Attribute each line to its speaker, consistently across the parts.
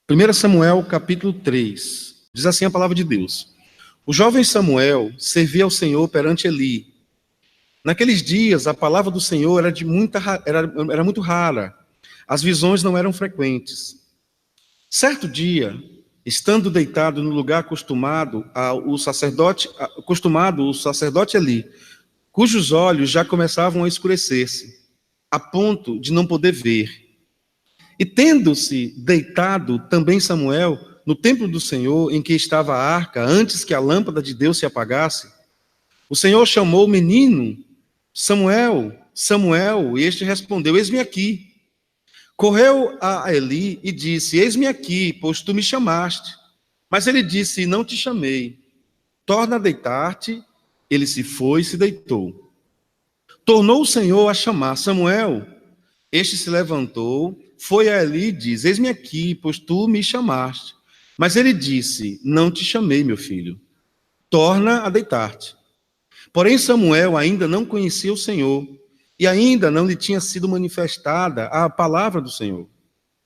Speaker 1: 1 Samuel, capítulo 3. Diz assim a palavra de Deus. O jovem Samuel servia ao Senhor perante Eli. Naqueles dias, a palavra do Senhor era muito rara. As visões não eram frequentes. Certo dia, estando deitado no lugar acostumado o sacerdote Eli, cujos olhos já começavam a escurecer-se, a ponto de não poder ver. E tendo-se deitado também Samuel no templo do Senhor, em que estava a arca, antes que a lâmpada de Deus se apagasse, o Senhor chamou o menino, Samuel, Samuel, e este respondeu, eis-me aqui. Correu a Eli e disse, eis-me aqui, pois tu me chamaste. Mas ele disse, não te chamei. Torna a deitar-te. Ele se foi e se deitou. Tornou o Senhor a chamar Samuel. Este se levantou, foi a Eli e disse, eis-me aqui, pois tu me chamaste. Mas ele disse, não te chamei, meu filho. Torna a deitar-te. Porém Samuel ainda não conhecia o Senhor, e ainda não lhe tinha sido manifestada a palavra do Senhor.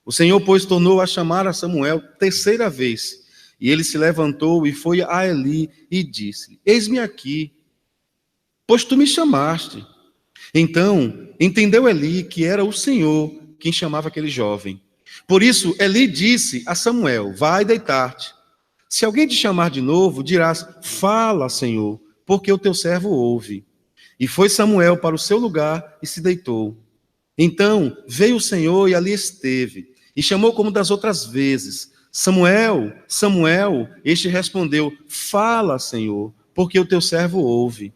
Speaker 1: O Senhor, pois, tornou a chamar a Samuel terceira vez, e ele se levantou e foi a Eli e disse, eis-me aqui, pois tu me chamaste. Então entendeu Eli que era o Senhor quem chamava aquele jovem. Por isso Eli disse a Samuel, vai deitar-te. Se alguém te chamar de novo, dirás, fala, Senhor, porque o teu servo ouve. E foi Samuel para o seu lugar e se deitou. Então veio o Senhor e ali esteve, e chamou como das outras vezes, Samuel, Samuel. Este respondeu, fala, Senhor, porque o teu servo ouve.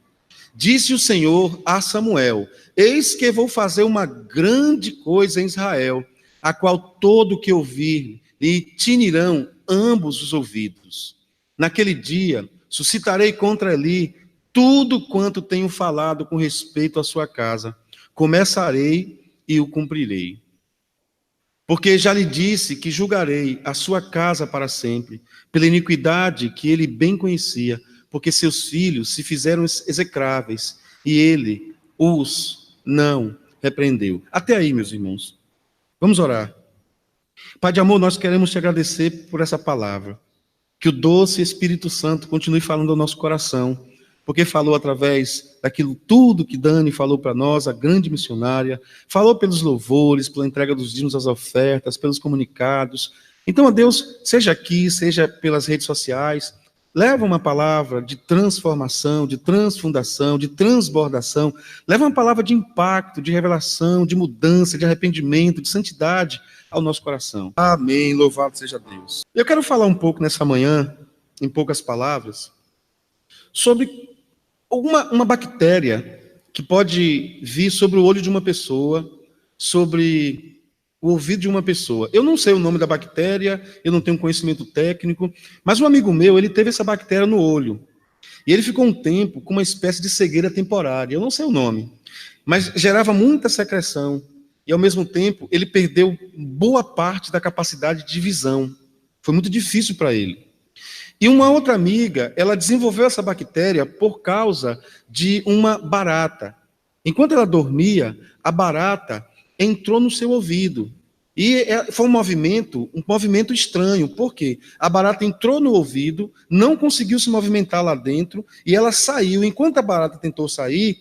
Speaker 1: Disse o Senhor a Samuel, eis que vou fazer uma grande coisa em Israel, a qual todo que ouvir lhe tinirão ambos os ouvidos. Naquele dia suscitarei contra Eli tudo quanto tenho falado com respeito à sua casa. Começarei e o cumprirei. Porque já lhe disse que julgarei a sua casa para sempre, pela iniquidade que ele bem conhecia, porque seus filhos se fizeram execráveis, e ele os não repreendeu. Até aí, meus irmãos. Vamos orar. Pai de amor, nós queremos te agradecer por essa palavra. Que o doce Espírito Santo continue falando ao nosso coração, porque falou através daquilo tudo que Dani falou para nós, a grande missionária, falou pelos louvores, pela entrega dos dízimos às ofertas, pelos comunicados. Então, ó Deus, seja aqui, seja pelas redes sociais, leva uma palavra de transformação, de transfundação, de transbordação, leva uma palavra de impacto, de revelação, de mudança, de arrependimento, de santidade ao nosso coração. Amém, louvado seja Deus. Eu quero falar um pouco nessa manhã, em poucas palavras, sobre uma bactéria que pode vir sobre o olho de uma pessoa, sobre o ouvido de uma pessoa. Eu não sei o nome da bactéria, eu não tenho conhecimento técnico, mas um amigo meu, ele teve essa bactéria no olho. E ele ficou um tempo com uma espécie de cegueira temporária. Eu não sei o nome, mas gerava muita secreção. E, ao mesmo tempo, ele perdeu boa parte da capacidade de visão. Foi muito difícil para ele. E uma outra amiga, ela desenvolveu essa bactéria por causa de uma barata. Enquanto ela dormia, a barata entrou no seu ouvido. E foi um movimento estranho. Por quê? A barata entrou no ouvido, não conseguiu se movimentar lá dentro, e ela saiu. Enquanto a barata tentou sair,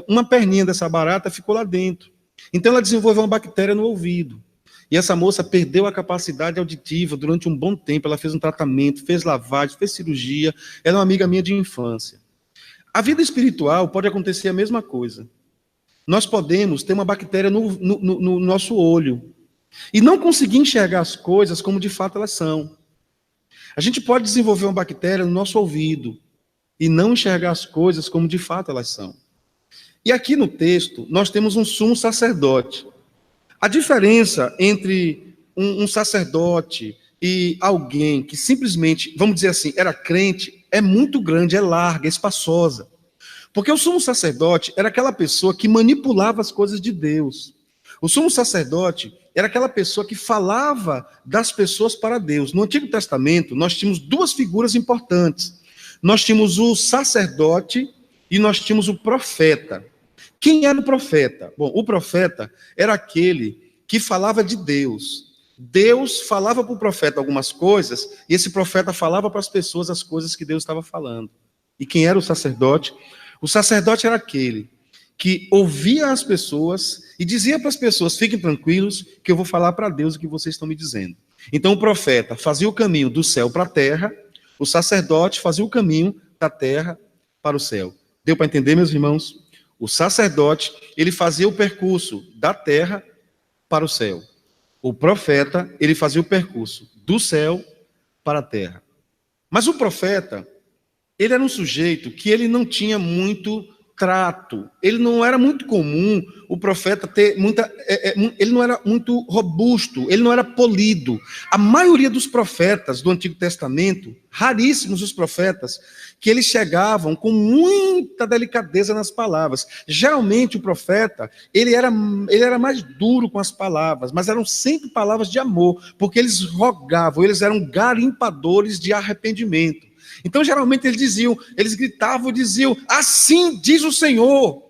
Speaker 1: uma perninha dessa barata ficou lá dentro. Então ela desenvolveu uma bactéria no ouvido. E essa moça perdeu a capacidade auditiva durante um bom tempo. Ela fez um tratamento, fez lavagem, fez cirurgia. Ela é uma amiga minha de infância. A vida espiritual pode acontecer a mesma coisa. Nós podemos ter uma bactéria no nosso olho e não conseguir enxergar as coisas como de fato elas são. A gente pode desenvolver uma bactéria no nosso ouvido e não enxergar as coisas como de fato elas são. E aqui no texto, nós temos um sumo sacerdote. A diferença entre um sacerdote e alguém que simplesmente, vamos dizer assim, era crente, é muito grande, é larga, é espaçosa. Porque o sumo sacerdote era aquela pessoa que manipulava as coisas de Deus. O sumo sacerdote era aquela pessoa que falava das pessoas para Deus. No Antigo Testamento, nós tínhamos duas figuras importantes. Nós tínhamos o sacerdote e nós tínhamos o profeta. Quem era o profeta? Bom, o profeta era aquele que falava de Deus. Deus falava para o profeta algumas coisas, e esse profeta falava para as pessoas as coisas que Deus estava falando. E quem era o sacerdote? O sacerdote era aquele que ouvia as pessoas e dizia para as pessoas: fiquem tranquilos, que eu vou falar para Deus o que vocês estão me dizendo. Então o profeta fazia o caminho do céu para a terra, o sacerdote fazia o caminho da terra para o céu. Deu para entender, meus irmãos? O sacerdote, ele fazia o percurso da terra para o céu. O profeta, ele fazia o percurso do céu para a terra. Mas o profeta, ele era um sujeito que ele não tinha muito trato. Ele não era muito comum o profeta ter muita... ele não era muito robusto, ele não era polido. A maioria dos profetas do Antigo Testamento, raríssimos os profetas, que eles chegavam com muita delicadeza nas palavras. Geralmente o profeta, ele era mais duro com as palavras, mas eram sempre palavras de amor, porque eles rogavam, eles eram garimpadores de arrependimento. Então, geralmente, eles gritavam e diziam: assim diz o Senhor.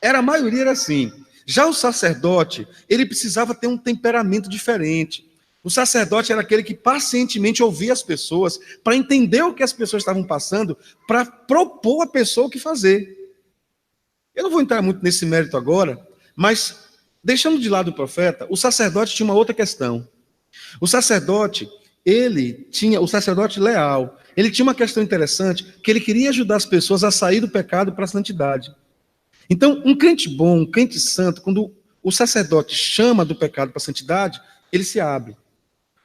Speaker 1: A maioria era assim. Já o sacerdote, ele precisava ter um temperamento diferente. O sacerdote era aquele que pacientemente ouvia as pessoas, para entender o que as pessoas estavam passando, para propor à pessoa o que fazer. Eu não vou entrar muito nesse mérito agora, mas, deixando de lado o profeta, o sacerdote tinha uma outra questão. O sacerdote leal, ele tinha uma questão interessante, que ele queria ajudar as pessoas a sair do pecado para a santidade. Então, um crente bom, um crente santo, quando o sacerdote chama do pecado para a santidade, ele se abre.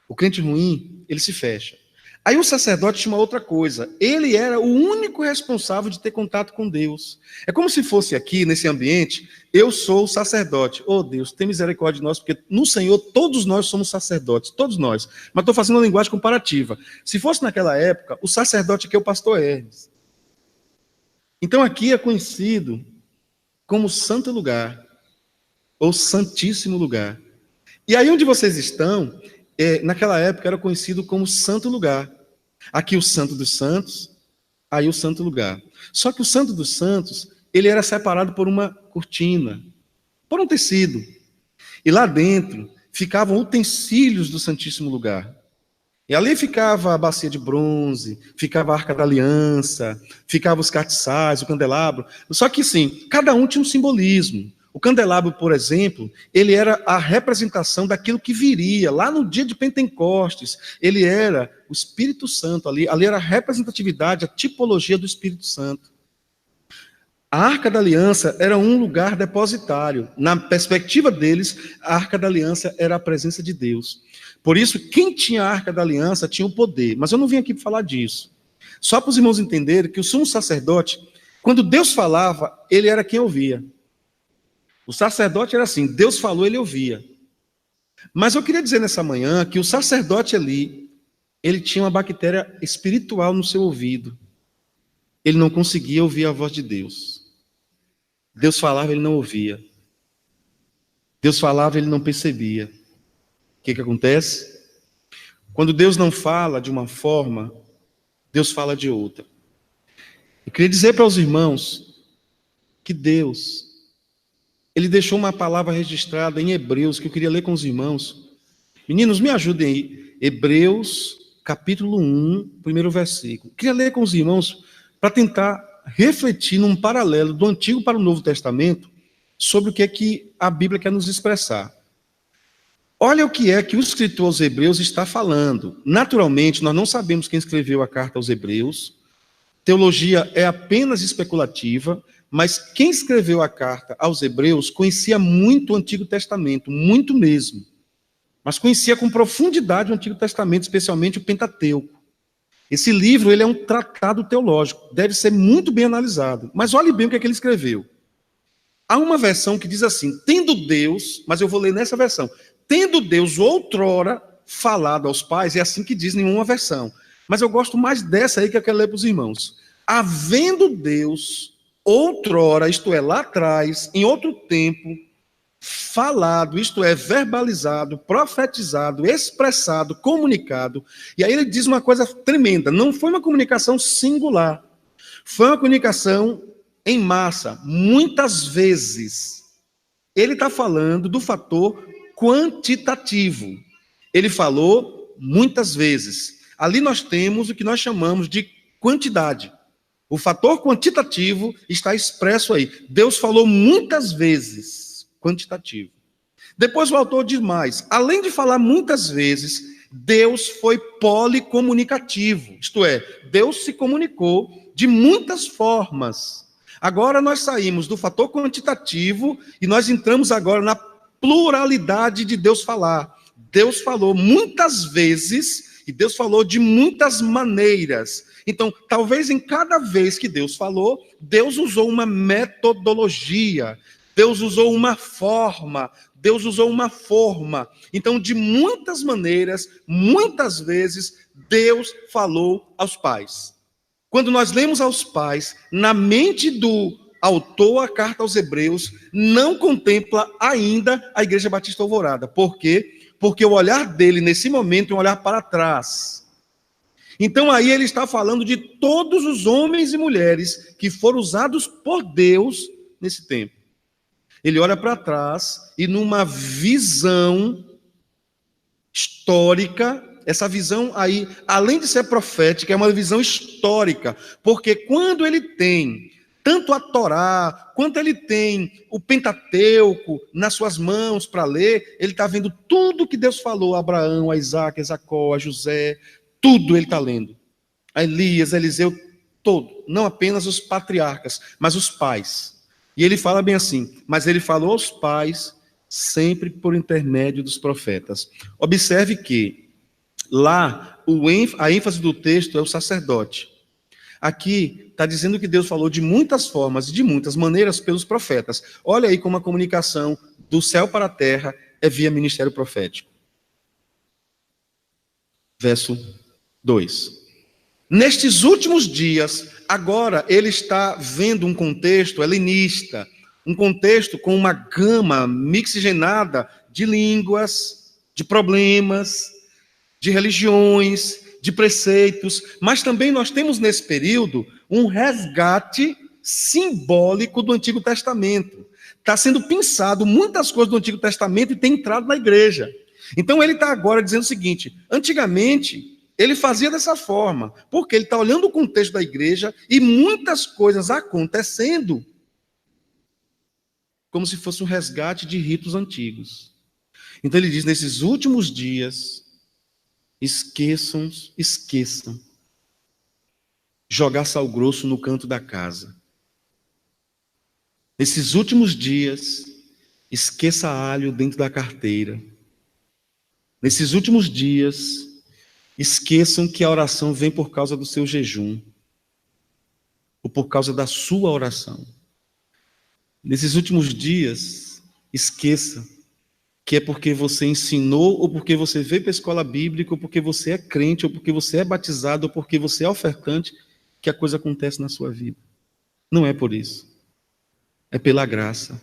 Speaker 1: O crente ruim, ele se fecha. Aí o sacerdote tinha uma outra coisa. Ele era o único responsável de ter contato com Deus. É como se fosse aqui, nesse ambiente, eu sou o sacerdote. Oh, Deus, tem misericórdia de nós, porque no Senhor todos nós somos sacerdotes, todos nós. Mas estou fazendo uma linguagem comparativa. Se fosse naquela época, o sacerdote aqui é o pastor Hermes. Então aqui é conhecido como Santo Lugar, ou Santíssimo Lugar. E aí onde vocês estão, naquela época era conhecido como Santo Lugar. Aqui o Santo dos Santos, aí o Santo Lugar. Só que o Santo dos Santos, ele era separado por uma cortina, por um tecido. E lá dentro ficavam utensílios do Santíssimo Lugar. E ali ficava a bacia de bronze, ficava a Arca da Aliança, ficava os castiçais, o candelabro. Só que sim, cada um tinha um simbolismo. O candelabro, por exemplo, ele era a representação daquilo que viria lá no dia de Pentecostes. Ele era o Espírito Santo ali era a representatividade, a tipologia do Espírito Santo. A Arca da Aliança era um lugar depositário. Na perspectiva deles, a Arca da Aliança era a presença de Deus. Por isso, quem tinha a Arca da Aliança tinha o poder. Mas eu não vim aqui para falar disso. Só para os irmãos entenderem que o sumo sacerdote, quando Deus falava, ele era quem ouvia. O sacerdote era assim, Deus falou, ele ouvia. Mas eu queria dizer nessa manhã que o sacerdote ali, ele tinha uma bactéria espiritual no seu ouvido. Ele não conseguia ouvir a voz de Deus. Deus falava, ele não ouvia. Deus falava, ele não percebia. O que acontece? Quando Deus não fala de uma forma, Deus fala de outra. Eu queria dizer para os irmãos que Deus, ele deixou uma palavra registrada em Hebreus, que eu queria ler com os irmãos. Meninos, me ajudem aí. Hebreus, capítulo 1, primeiro versículo. Eu queria ler com os irmãos para tentar refletir num paralelo do Antigo para o Novo Testamento sobre o que é que a Bíblia quer nos expressar. Olha o que é que o escritor aos Hebreus está falando. Naturalmente, nós não sabemos quem escreveu a carta aos Hebreus. Teologia é apenas especulativa, mas quem escreveu a carta aos Hebreus conhecia muito o Antigo Testamento, muito mesmo. Mas conhecia com profundidade o Antigo Testamento, especialmente o Pentateuco. Esse livro ele é um tratado teológico, deve ser muito bem analisado. Mas olhe bem o que é que ele escreveu. Há uma versão que diz assim, tendo Deus, mas eu vou ler nessa versão, tendo Deus outrora falado aos pais, é assim que diz nenhuma versão. Mas eu gosto mais dessa aí que eu quero ler para os irmãos. Havendo Deus outrora, isto é, lá atrás, em outro tempo, falado, isto é, verbalizado, profetizado, expressado, comunicado. E aí ele diz uma coisa tremenda, não foi uma comunicação singular, foi uma comunicação em massa, muitas vezes. Ele está falando do fator quantitativo. Ele falou muitas vezes. Ali nós temos o que nós chamamos de quantidade. O fator quantitativo está expresso aí. Deus falou muitas vezes, quantitativo. Depois o autor diz mais. Além de falar muitas vezes, Deus foi policomunicativo. Isto é, Deus se comunicou de muitas formas. Agora nós saímos do fator quantitativo e nós entramos agora na pluralidade de Deus falar. Deus falou muitas vezes e Deus falou de muitas maneiras. Então, talvez em cada vez que Deus falou, Deus usou uma metodologia, Deus usou uma forma, Deus usou uma forma. Então, de muitas maneiras, muitas vezes, Deus falou aos pais. Quando nós lemos aos pais, na mente do autor a carta aos Hebreus, não contempla ainda a Igreja Batista Alvorada. Por quê? Porque o olhar dele, nesse momento, é um olhar para trás. Então aí ele está falando de todos os homens e mulheres que foram usados por Deus nesse tempo. Ele olha para trás e numa visão histórica, essa visão aí, além de ser profética, é uma visão histórica, porque quando ele tem tanto a Torá, quanto ele tem o Pentateuco nas suas mãos para ler, ele está vendo tudo que Deus falou a Abraão, a Isaac, a Jacó, a José, tudo ele está lendo. A Elias, a Eliseu, todo. Não apenas os patriarcas, mas os pais. E ele fala bem assim, mas ele falou aos pais sempre por intermédio dos profetas. Observe que lá a ênfase do texto é o sacerdote. Aqui está dizendo que Deus falou de muitas formas e de muitas maneiras pelos profetas. Olha aí como a comunicação do céu para a terra é via ministério profético. Verso 2. Nestes últimos dias, agora ele está vendo um contexto helenista, um contexto com uma gama mixigenada de línguas, de problemas, de religiões, de preceitos, mas também nós temos nesse período um resgate simbólico do Antigo Testamento. Está sendo pensado muitas coisas do Antigo Testamento e tem entrado na igreja. Então ele está agora dizendo o seguinte, antigamente ele fazia dessa forma, porque ele está olhando o contexto da igreja e muitas coisas acontecendo como se fosse um resgate de ritos antigos. Então ele diz, nesses últimos dias, esqueçam, jogar sal grosso no canto da casa. Nesses últimos dias, esqueça alho dentro da carteira. Nesses últimos dias, esqueçam que a oração vem por causa do seu jejum, ou por causa da sua oração. Nesses últimos dias, esqueça que é porque você ensinou, ou porque você veio para a escola bíblica, ou porque você é crente, ou porque você é batizado, ou porque você é ofertante, que a coisa acontece na sua vida. Não é por isso. É pela graça.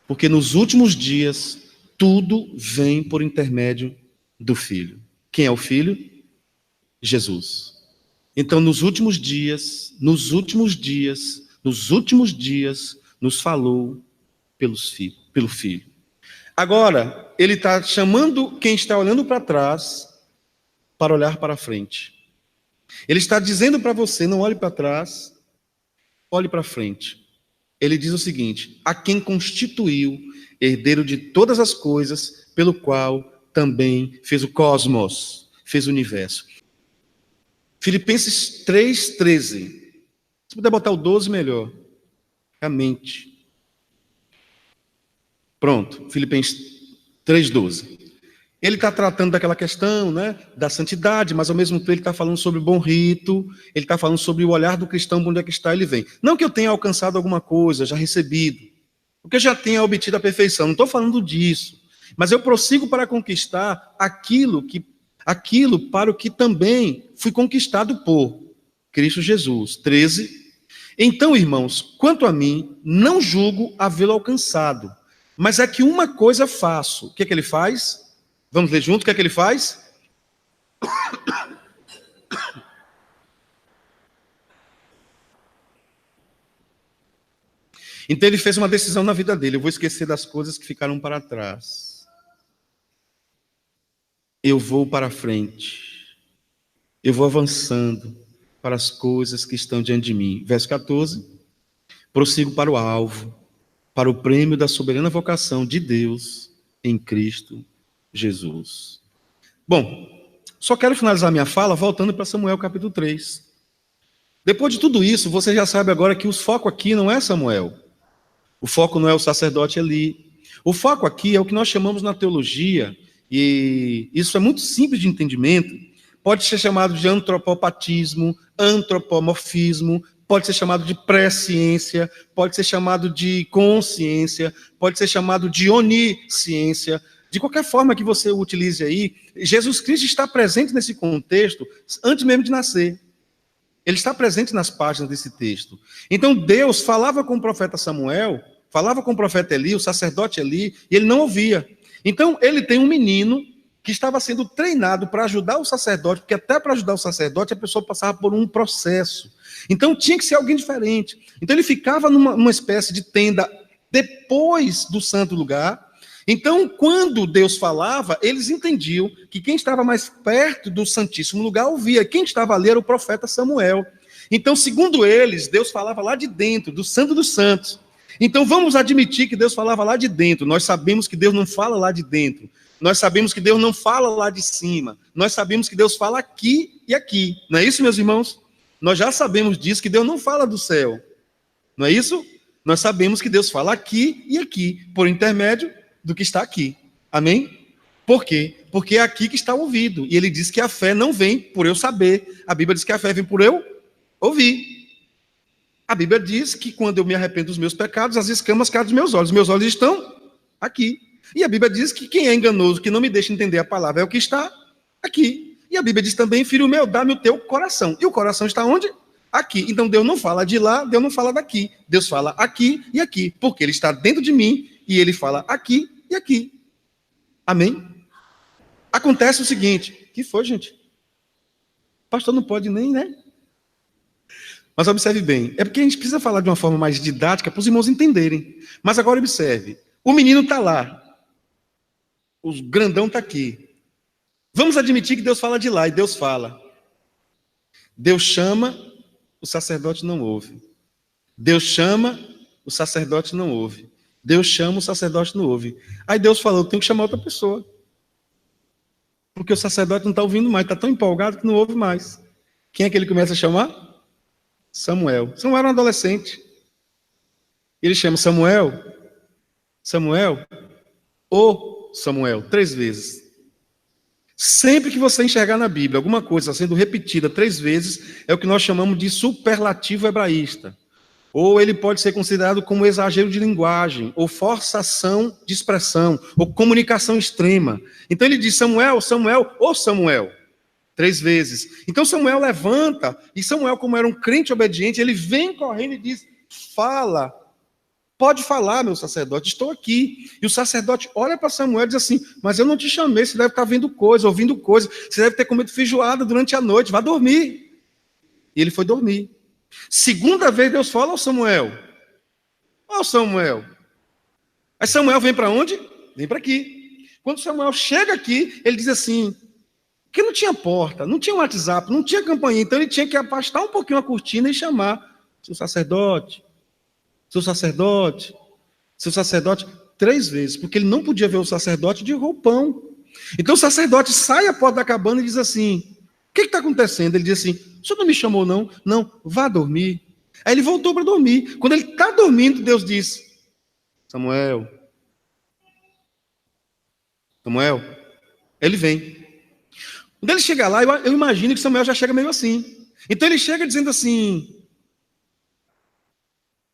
Speaker 1: Porque nos últimos dias, tudo vem por intermédio do Filho. Quem é o Filho? Jesus. Então, nos últimos dias, nos últimos dias, nos falou pelo Filho. Agora, ele está chamando quem está olhando para trás para olhar para frente. Ele está dizendo para você, não olhe para trás, olhe para frente. Ele diz o seguinte, a quem constituiu herdeiro de todas as coisas, pelo qual também fez o cosmos, fez o universo. Filipenses 3,13. Se puder botar o 12, melhor. A mente. Pronto, Filipenses 3,12. Ele está tratando daquela questão, né, da santidade, mas ao mesmo tempo ele está falando sobre o bom rito, ele está falando sobre o olhar do cristão, onde é que está, ele vem. Não que eu tenha alcançado alguma coisa, já recebido, porque eu já tenha obtido a perfeição, não estou falando disso, mas eu prossigo para conquistar aquilo para o que também fui conquistado por Cristo Jesus. 13. Então, irmãos, quanto a mim, não julgo havê-lo alcançado, mas é que uma coisa faço. O que é que ele faz? Vamos ler junto, o que é que ele faz? Então ele fez uma decisão na vida dele, eu vou esquecer das coisas que ficaram para trás. eu vou para frente, eu vou avançando para as coisas que estão diante de mim. Verso 14, prossigo para o alvo, para o prêmio da soberana vocação de Deus em Cristo Jesus. Bom, só quero finalizar minha fala voltando para Samuel capítulo 3. Depois de tudo isso, você já sabe agora que o foco aqui não é Samuel. O foco não é o sacerdote Eli. O foco aqui é o que nós chamamos na teologia, e isso é muito simples de entendimento, pode ser chamado de antropopatismo, antropomorfismo, pode ser chamado de presciência, pode ser chamado de consciência, pode ser chamado de onisciência. De qualquer forma que você utilize aí, Jesus Cristo está presente nesse contexto antes mesmo de nascer. Ele está presente nas páginas desse texto. Então Deus falava com o profeta Samuel, falava com o profeta Eli, o sacerdote Eli, e ele não ouvia. Então ele tem um menino que estava sendo treinado para ajudar o sacerdote, porque até para ajudar o sacerdote a pessoa passava por um processo. Então tinha que ser alguém diferente. Então ele ficava numa espécie de tenda depois do santo lugar. Então, quando Deus falava, eles entendiam que quem estava mais perto do Santíssimo Lugar ouvia. Quem estava ali era o profeta Samuel. Então, segundo eles, Deus falava lá de dentro, do Santo dos Santos. Então, vamos admitir que Deus falava lá de dentro. Nós sabemos que Deus não fala lá de dentro. Nós sabemos que Deus não fala lá de cima. Nós sabemos que Deus fala aqui e aqui. Não é isso, meus irmãos? Nós já sabemos disso, que Deus não fala do céu. Não é isso? Nós sabemos que Deus fala aqui e aqui, por intermédio do que está aqui. Amém? Por quê? Porque é aqui que está o ouvido. E ele diz que a fé não vem por eu saber. A Bíblia diz que a fé vem por eu ouvir. A Bíblia diz que quando eu me arrependo dos meus pecados, as escamas caem dos meus olhos. Meus olhos estão aqui. E a Bíblia diz que quem é enganoso, que não me deixa entender a palavra, é o que está aqui. E a Bíblia diz também, filho meu, dá-me o teu coração. E o coração está onde? Aqui. Então Deus não fala de lá, Deus não fala daqui. Deus fala aqui e aqui. Porque ele está dentro de mim e ele fala aqui e aqui. Amém? Acontece o seguinte. Que foi, gente? O pastor não pode nem, né? Mas observe bem. É porque a gente precisa falar de uma forma mais didática para os irmãos entenderem. Mas agora observe. O menino está lá. O grandão está aqui. Vamos admitir que Deus fala de lá. E Deus fala. Deus chama, o sacerdote não ouve. Deus chama, o sacerdote não ouve. Deus chama, o sacerdote não ouve. Aí Deus falou, eu tenho que chamar outra pessoa. Porque o sacerdote não está ouvindo mais, está tão empolgado que não ouve mais. Quem é que ele começa a chamar? Samuel. Samuel era um adolescente. Ele chama Samuel, Samuel, ô Samuel, 3 vezes. Sempre que você enxergar na Bíblia alguma coisa sendo repetida 3 vezes, é o que nós chamamos de superlativo hebraísta. Ou ele pode ser considerado como exagero de linguagem, ou forçação de expressão, ou comunicação extrema. Então ele diz, Samuel, Samuel, ô Samuel, 3 vezes. Então Samuel levanta, e Samuel, como era um crente obediente, ele vem correndo e diz, fala, pode falar, meu sacerdote, estou aqui. E o sacerdote olha para Samuel e diz assim, mas eu não te chamei, você deve estar vendo coisa, ouvindo coisa, você deve ter comido feijoada durante a noite, vá dormir. E ele foi dormir. Segunda vez Deus fala ao Samuel. Ó Samuel. Aí Samuel vem para onde? Vem para aqui. Quando Samuel chega aqui, ele diz assim, que não tinha porta, não tinha WhatsApp, não tinha campainha, então ele tinha que afastar um pouquinho a cortina e chamar seu sacerdote, seu sacerdote, seu sacerdote, 3 vezes, porque ele não podia ver o sacerdote de roupão. Então o sacerdote sai à porta da cabana e diz assim, o que está acontecendo? Ele diz assim, o senhor não me chamou não? Não, vá dormir. Aí ele voltou para dormir. Quando ele está dormindo, Deus diz, Samuel, Samuel, ele vem. Quando ele chega lá, eu imagino que Samuel já chega meio assim. Então ele chega dizendo assim,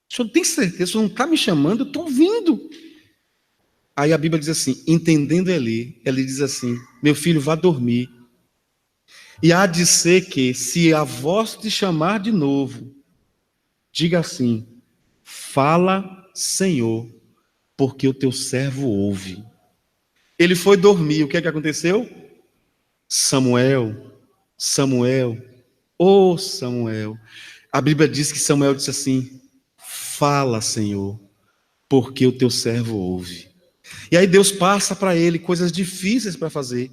Speaker 1: o senhor tem certeza, o senhor não está me chamando? Eu estou ouvindo. Aí a Bíblia diz assim, entendendo ele diz assim, meu filho, vá dormir. E há de ser que, se a voz te chamar de novo, diga assim, fala, Senhor, porque o teu servo ouve. Ele foi dormir, o que é que aconteceu? Samuel, Samuel, ô Samuel. A Bíblia diz que Samuel disse assim, fala, Senhor, porque o teu servo ouve. E aí Deus passa para ele coisas difíceis para fazer.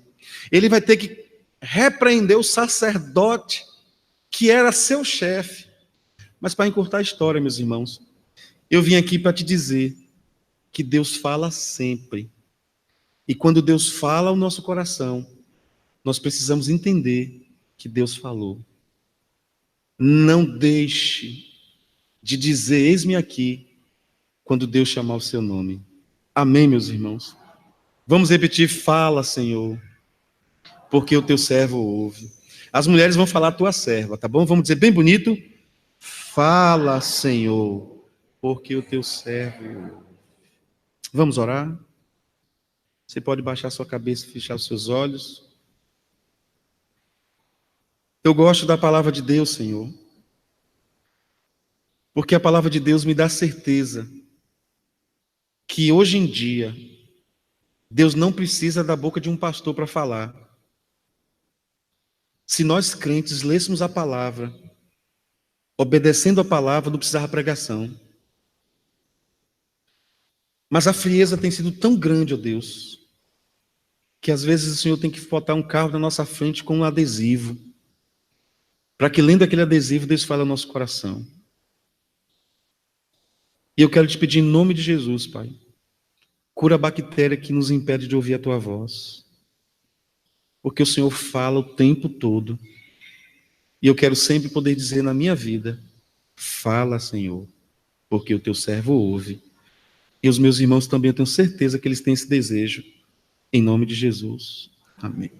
Speaker 1: Ele vai ter que repreender o sacerdote que era seu chefe. Mas para encurtar a história, meus irmãos, eu vim aqui para te dizer que Deus fala sempre. E quando Deus fala ao nosso coração, nós precisamos entender que Deus falou. Não deixe de dizer, eis-me aqui, quando Deus chamar o seu nome. Amém, meus irmãos? Vamos repetir, fala, Senhor, porque o teu servo ouve. As mulheres vão falar tua serva, tá bom? Vamos dizer bem bonito, fala, Senhor, porque o teu servo ouve. Vamos orar? Você pode baixar sua cabeça e fechar os seus olhos. Eu gosto da palavra de Deus, Senhor, porque a palavra de Deus me dá certeza que hoje em dia Deus não precisa da boca de um pastor para falar. Se nós crentes lêssemos a palavra, obedecendo a palavra, não precisava pregação. Mas a frieza tem sido tão grande, ó Deus, que às vezes o Senhor tem que botar um carro na nossa frente com um adesivo, para que lendo aquele adesivo, Deus fale ao nosso coração. E eu quero te pedir em nome de Jesus, Pai, cura a bactéria que nos impede de ouvir a tua voz. Porque o Senhor fala o tempo todo. E eu quero sempre poder dizer na minha vida, fala, Senhor, porque o teu servo ouve. E os meus irmãos também, eu tenho certeza que eles têm esse desejo. Em nome de Jesus. Amém.